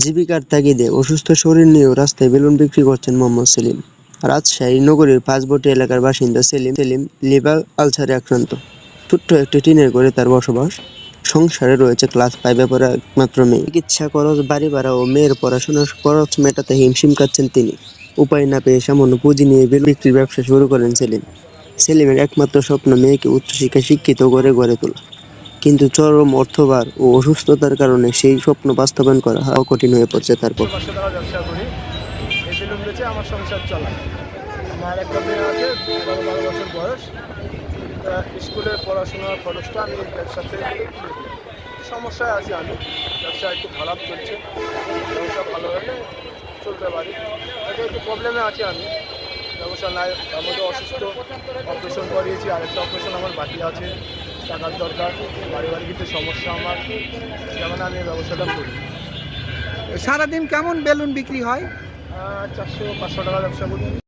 জীবিকার তাগিদে অসুস্থ শরীর নিয়েও রাস্তায় বেলুন বিক্রি করছেন মোহাম্মদ সেলিম। রাজশাহী নগরীর পাঁচবটি এলাকার বাসিন্দা সেলিম লিভার আলসারে আক্রান্ত। ছোট্ট একটি টিনের ঘরে তার বসবাস। সংসারে রয়েছে ক্লাস 5-এ পড়া একমাত্র মেয়ে। চিকিৎসা খরচ, বাড়ি ভাড়া ও মেয়ের পড়াশোনার খরচ মেটাতে হিমশিম খাচ্ছেন তিনি। উপায় না পেয়ে সামান্য পুঁজি নিয়ে বেলুন বিক্রির ব্যবসা শুরু করেন সেলিম। সেলিমের একমাত্র স্বপ্ন মেয়েকে উচ্চশিক্ষায় শিক্ষিত করে গড়ে তোলা। কিন্তু চরম অর্থভার ও অসুস্থতার কারণে সেই স্বপ্ন বাস্তবায়ন করা কঠিন হয়ে পড়ছে তার পক্ষে। 500 টাকা ব্যবসা করি। এই বেলুন বেচে আমার সংসার চালাই। আমার একটা মেয়ে আছে, 11-12 বছর বয়স। স্কুলের পড়াশোনার খরচটা আমি ব্যবসাতে সমস্যায় আছি আমি। ব্যবসা একটু খারাপ চলছে। ব্যবসা ভালো হলে চলতে পারি। এটা একটু প্রবলেমে আছি আমি। ব্যবসা নাই, তার মধ্যে অসুস্থ, অপারেশন করিয়েছি, আরেকটা অপারেশন আমার বাকি আছে, টাকার দরকার, পারিবারিক কিছু সমস্যা আমার, যেমন আমি এই ব্যবসাটা করি। সারাদিন কেমন বেলুন বিক্রি হয়? 400-500 টাকা ব্যবসা করি।